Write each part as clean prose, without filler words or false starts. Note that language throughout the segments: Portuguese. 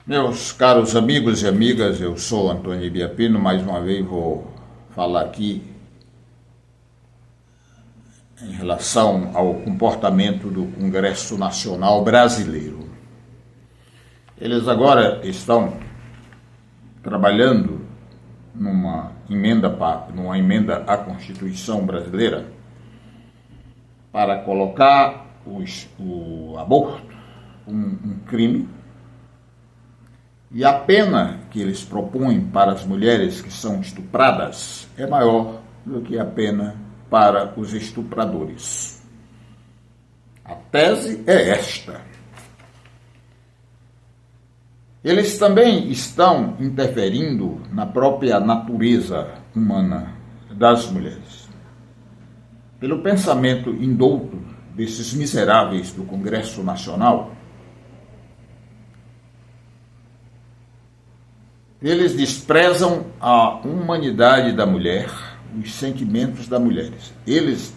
Meus caros amigos e amigas, eu sou Antônio Ibiapino, mais uma vez vou falar aqui em relação ao comportamento do Congresso Nacional Brasileiro. Eles agora estão trabalhando numa emenda à Constituição brasileira para colocar o aborto um crime. E a pena que eles propõem para as mulheres que são estupradas é maior do que a pena para os estupradores. A tese é esta. Eles também estão interferindo na própria natureza humana das mulheres. Pelo pensamento indouto desses miseráveis do Congresso Nacional, eles desprezam a humanidade da mulher, os sentimentos das mulheres. Eles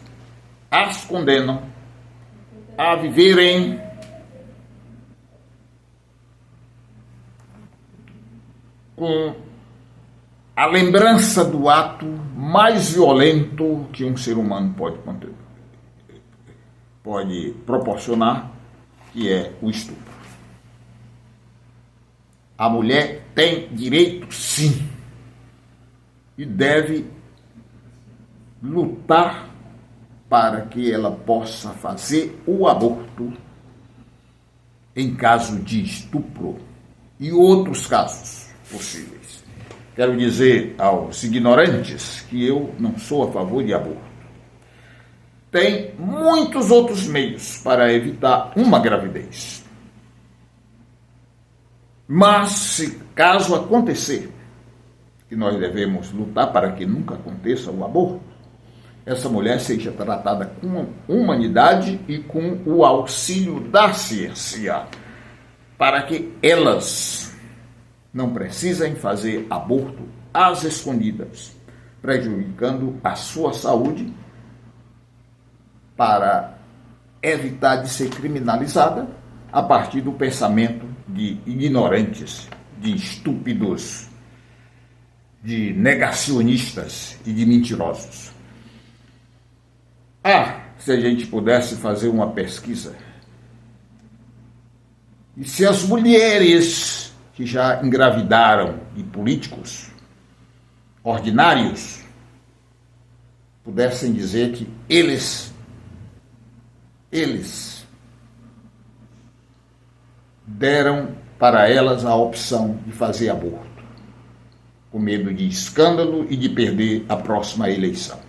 as condenam a viverem com a lembrança do ato mais violento que um ser humano pode proporcionar, que é o estupro. A mulher tem direito, sim, e deve lutar para que ela possa fazer o aborto em caso de estupro e outros casos possíveis. Quero dizer aos ignorantes que eu não sou a favor de aborto. Tem muitos outros meios para evitar uma gravidez. Mas, se caso acontecer, que nós devemos lutar para que nunca aconteça o aborto, essa mulher seja tratada com humanidade e com o auxílio da ciência, para que elas não precisem fazer aborto às escondidas, prejudicando a sua saúde, para evitar de ser criminalizada a partir do pensamento de ignorantes, de estúpidos, de negacionistas e de mentirosos. Se a gente pudesse fazer uma pesquisa, e se as mulheres que já engravidaram e políticos ordinários pudessem dizer que eles deram para elas a opção de fazer aborto, com medo de escândalo e de perder a próxima eleição.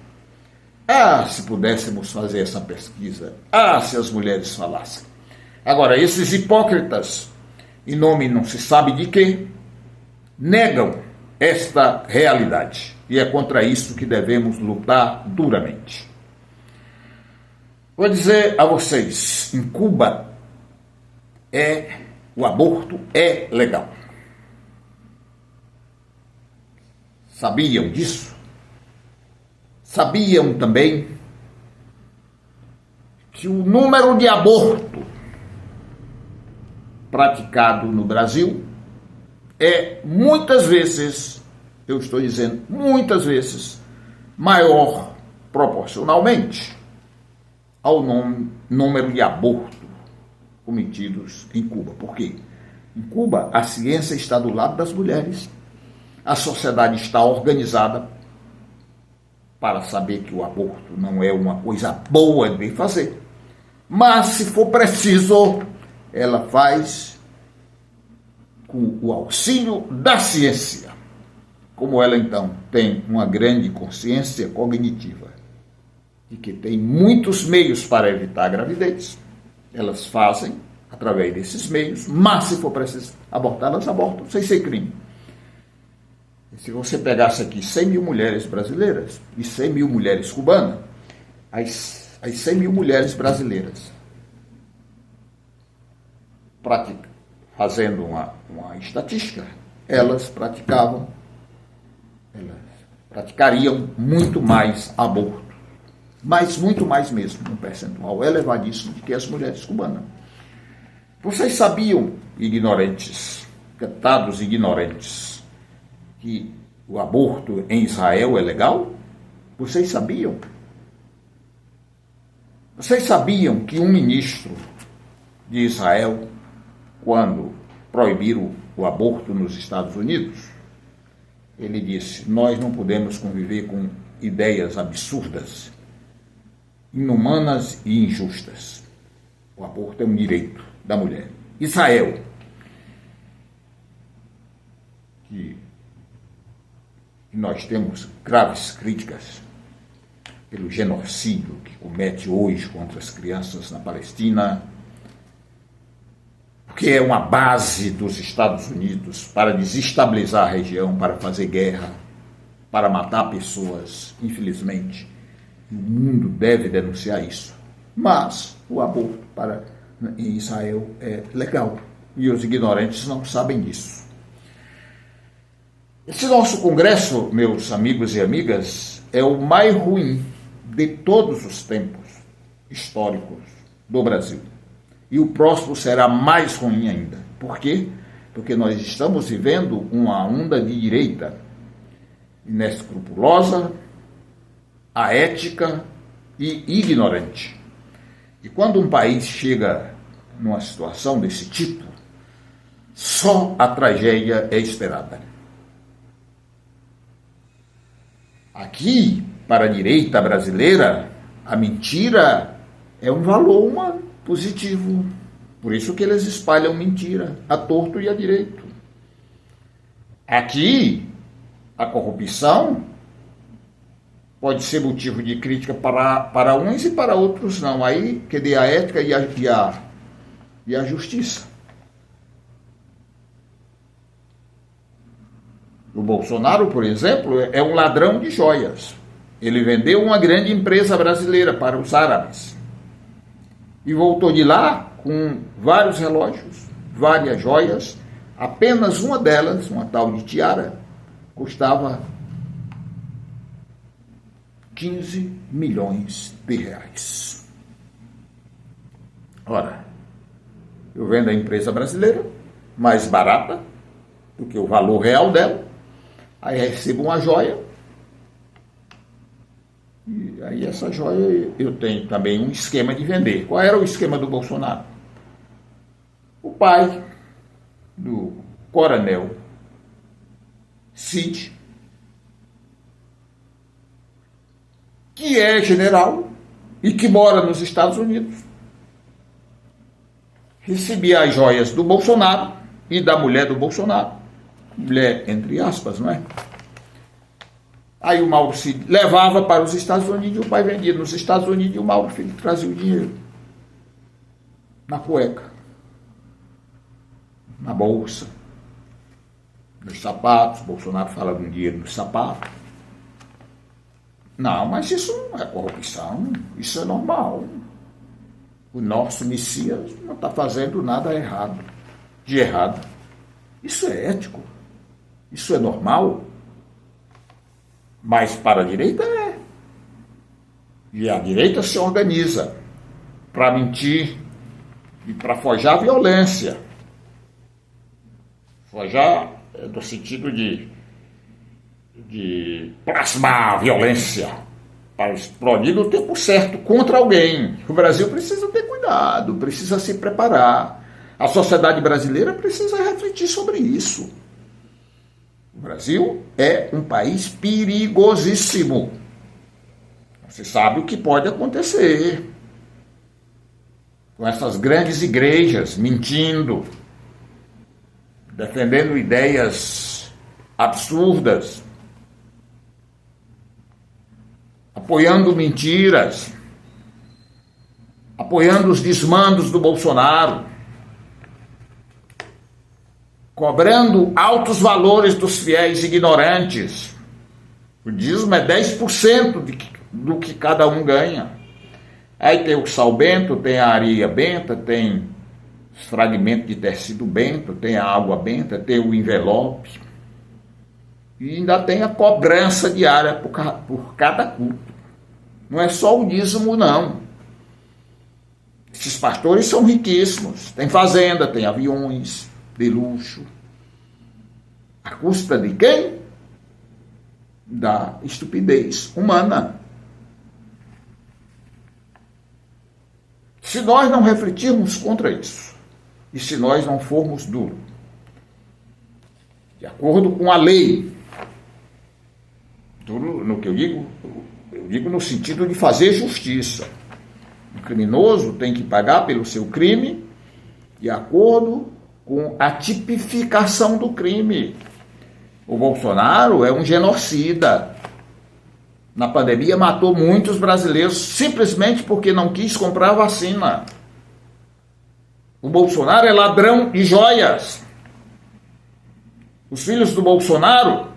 Se pudéssemos fazer essa pesquisa, se as mulheres falassem. Agora, esses hipócritas, em nome não se sabe de quê, negam esta realidade, e é contra isso que devemos lutar duramente. Vou dizer a vocês, em Cuba, o aborto é legal. Sabiam disso? Sabiam também que o número de aborto praticado no Brasil é muitas vezes, eu estou dizendo muitas vezes, maior proporcionalmente ao número de abortos cometidos em Cuba. Por quê? Em Cuba, a ciência está do lado das mulheres, a sociedade está organizada para saber que o aborto não é uma coisa boa de fazer, mas, se for preciso, ela faz com o auxílio da ciência. Como ela, então, tem uma grande consciência cognitiva de que tem muitos meios para evitar a gravidez, elas fazem através desses meios, mas, se for preciso abortar, elas abortam sem ser crime. E se você pegasse aqui 100 mil mulheres brasileiras e 100 mil mulheres cubanas, as 100 mil mulheres brasileiras, fazendo uma estatística, elas praticariam muito mais aborto, mas muito mais mesmo, um percentual elevadíssimo do que as mulheres cubanas. Vocês sabiam, ignorantes, coitados ignorantes, que o aborto em Israel é legal? Vocês sabiam? Vocês sabiam que um ministro de Israel, quando proibiram o aborto nos Estados Unidos, ele disse: nós não podemos conviver com ideias absurdas, inumanas e injustas. O aborto é um direito da mulher. Israel, que nós temos graves críticas pelo genocídio que comete hoje contra as crianças na Palestina, porque é uma base dos Estados Unidos para desestabilizar a região, para fazer guerra, para matar pessoas, infelizmente. O mundo deve denunciar isso. Mas o aborto em Israel é legal. E os ignorantes não sabem disso. Esse nosso congresso, meus amigos e amigas, é o mais ruim de todos os tempos históricos do Brasil. E o próximo será mais ruim ainda. Por quê? Porque nós estamos vivendo uma onda de direita inescrupulosa, aética e ignorante. E quando um país chega numa situação desse tipo, só a tragédia é esperada. Aqui, para a direita brasileira, a mentira é um valor humano positivo. Por isso que eles espalham mentira, a torto e a direito. Aqui, a corrupção pode ser motivo de crítica para uns e para outros não. Aí, cadê a ética e a justiça? O Bolsonaro, por exemplo, é um ladrão de joias. Ele vendeu uma grande empresa brasileira para os árabes. E voltou de lá com vários relógios, várias joias. Apenas uma delas, uma tal de tiara, custava 15 milhões de reais. Ora, eu vendo a empresa brasileira mais barata do que o valor real dela. Aí recebo uma joia, e aí essa joia eu tenho também um esquema de vender. Qual era o esquema do Bolsonaro? O pai do coronel Cid, que é general e que mora nos Estados Unidos, recebia as joias do Bolsonaro e da mulher do Bolsonaro. Mulher, entre aspas, não é? Aí o Mauro Cid levava para os Estados Unidos e o pai vendia nos Estados Unidos e o Mauro Filho trazia o dinheiro na cueca, na bolsa, nos sapatos. Bolsonaro fala do dinheiro nos sapatos. Não, mas isso não é corrupção, isso é normal. O nosso Messias não está fazendo nada de errado. Isso é ético. Isso é normal, mas para a direita é. E a direita se organiza para mentir e para forjar violência. Forjar no sentido de plasmar a violência para explodir no tempo certo contra alguém. O Brasil precisa ter cuidado, precisa se preparar. A sociedade brasileira precisa refletir sobre isso. O Brasil é um país perigosíssimo. Você sabe o que pode acontecer com essas grandes igrejas mentindo, defendendo ideias absurdas, apoiando mentiras, apoiando os desmandos do Bolsonaro, cobrando altos valores dos fiéis ignorantes. O dízimo é 10% do que cada um ganha. Aí tem o sal bento, tem a areia benta, tem os fragmentos de tecido bento, tem a água benta, tem o envelope. E ainda tem a cobrança diária por cada culto. Não é só o dízimo, não. Esses pastores são riquíssimos. Tem fazenda, tem aviões de luxo, À custa de quem? Da estupidez humana. Se nós não refletirmos contra isso, e se nós não formos duros, de acordo com a lei, duro no que eu digo no sentido de fazer justiça. O criminoso tem que pagar pelo seu crime de acordo com a tipificação do crime. O Bolsonaro é um genocida. Na pandemia matou muitos brasileiros simplesmente porque não quis comprar vacina. O Bolsonaro é ladrão de joias. Os filhos do Bolsonaro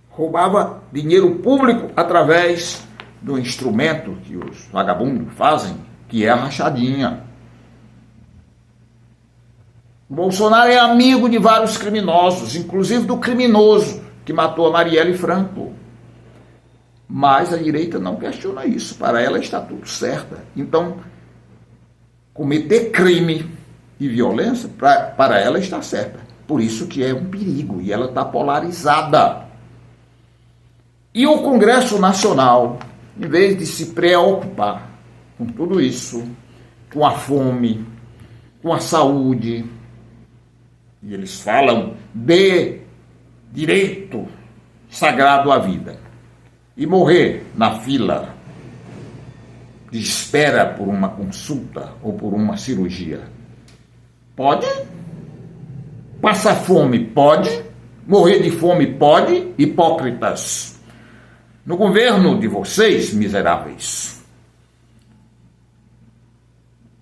roubavam dinheiro público através do instrumento que os vagabundos fazem, que é a rachadinha. O Bolsonaro é amigo de vários criminosos, inclusive do criminoso que matou a Marielle Franco. Mas a direita não questiona isso. Para ela está tudo certo. Então, cometer crime e violência, para ela está certa. Por isso que é um perigo e ela está polarizada. E o Congresso Nacional, em vez de se preocupar com tudo isso, com a fome, com a saúde, e eles falam de direito sagrado à vida, e morrer na fila de espera por uma consulta ou por uma cirurgia, pode? Passar fome pode? Morrer de fome pode? Hipócritas! No governo de vocês, miseráveis,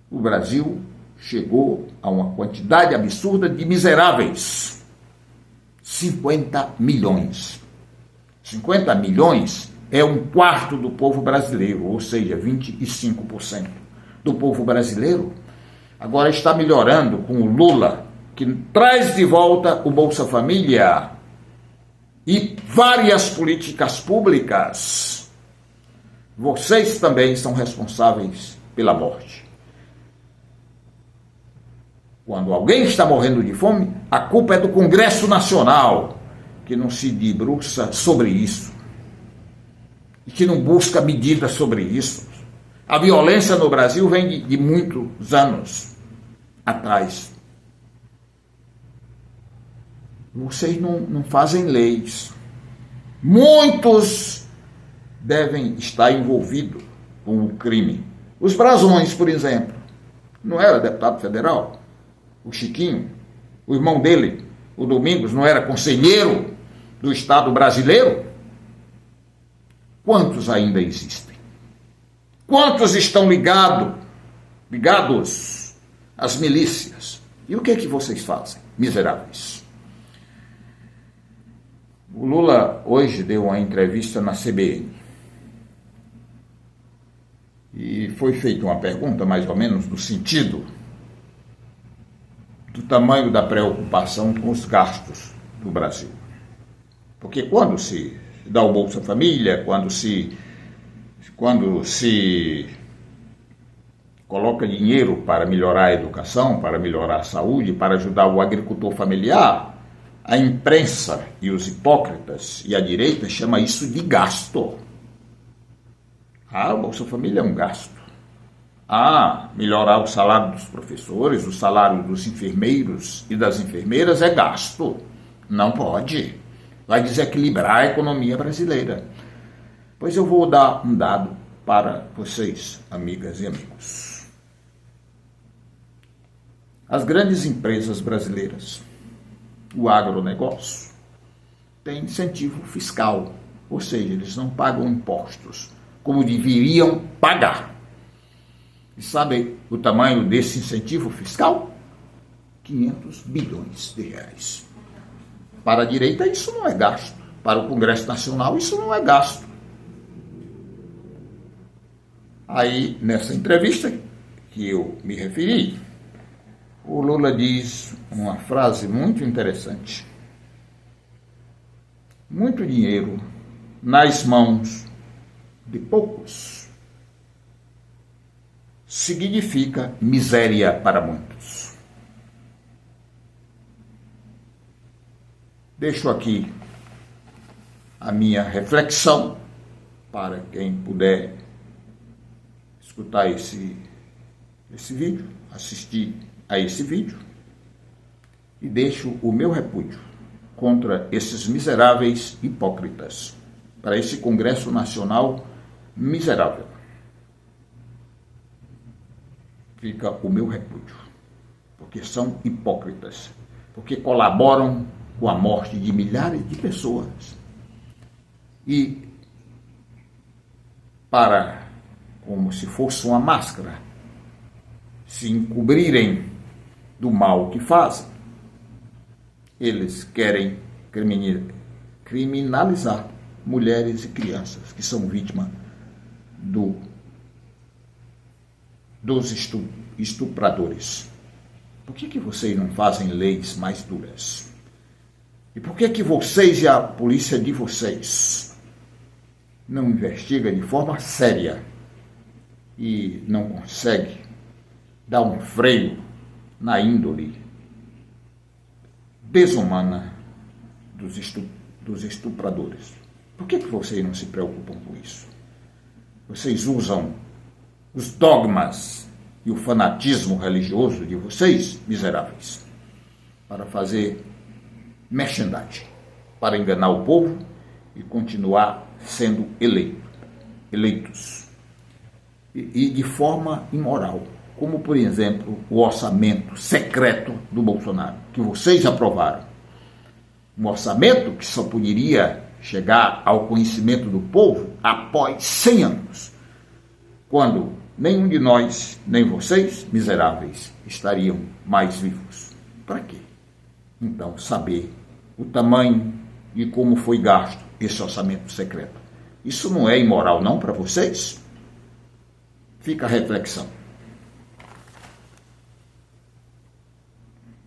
o Brasil chegou a uma quantidade absurda de miseráveis. 50 milhões. 50 milhões é um quarto do povo brasileiro, ou seja, 25% do povo brasileiro. Agora está melhorando com o Lula, que traz de volta o Bolsa Família e várias políticas públicas. Vocês também são responsáveis pela morte. Quando alguém está morrendo de fome, a culpa é do Congresso Nacional, que não se debruça sobre isso e que não busca medidas sobre isso. A violência no Brasil vem de muitos anos atrás. Vocês não fazem leis. Muitos devem estar envolvidos com o crime. Os Brazões, por exemplo, não era deputado federal? O Chiquinho, o irmão dele, o Domingos, não era conselheiro do Estado brasileiro? Quantos ainda existem? Quantos estão ligados às milícias? E o que é que vocês fazem, miseráveis? O Lula hoje deu uma entrevista na CBN e foi feita uma pergunta mais ou menos no sentido do tamanho da preocupação com os gastos do Brasil. Porque quando se dá o Bolsa Família, quando se coloca dinheiro para melhorar a educação, para melhorar a saúde, para ajudar o agricultor familiar, a imprensa e os hipócritas e a direita chama isso de gasto. Ah, o Bolsa Família é um gasto. Ah, melhorar o salário dos professores, o salário dos enfermeiros e das enfermeiras é gasto. Não pode. Vai desequilibrar a economia brasileira. Pois eu vou dar um dado para vocês, amigas e amigos. As grandes empresas brasileiras, o agronegócio, tem incentivo fiscal, ou seja, eles não pagam impostos como deveriam pagar. E sabem o tamanho desse incentivo fiscal? 500 bilhões de reais. Para a direita isso não é gasto. Para o Congresso Nacional isso não é gasto. Aí, nessa entrevista que eu me referi, o Lula diz uma frase muito interessante. Muito dinheiro nas mãos de poucos significa miséria para muitos. Deixo aqui a minha reflexão para quem puder escutar esse vídeo, assistir a esse vídeo, e deixo o meu repúdio contra esses miseráveis hipócritas, para esse Congresso Nacional miserável. Fica o meu repúdio, porque são hipócritas, porque colaboram com a morte de milhares de pessoas. E para, como se fosse uma máscara, se encobrirem do mal que fazem, eles querem criminalizar mulheres e crianças que são vítimas dos estupradores. Por que vocês não fazem leis mais duras? E por que vocês e a polícia de vocês não investigam de forma séria e não conseguem dar um freio na índole desumana dos estupradores? Por que vocês não se preocupam com isso? Vocês usam os dogmas e o fanatismo religioso de vocês, miseráveis, para fazer merchandising, para enganar o povo e continuar sendo eleitos. E de forma imoral, como, por exemplo, o orçamento secreto do Bolsonaro, que vocês aprovaram. Um orçamento que só poderia chegar ao conhecimento do povo após 100 anos, quando nenhum de nós, nem vocês, miseráveis, estariam mais vivos. Para quê? Então, saber o tamanho e como foi gasto esse orçamento secreto. Isso não é imoral não para vocês? Fica a reflexão.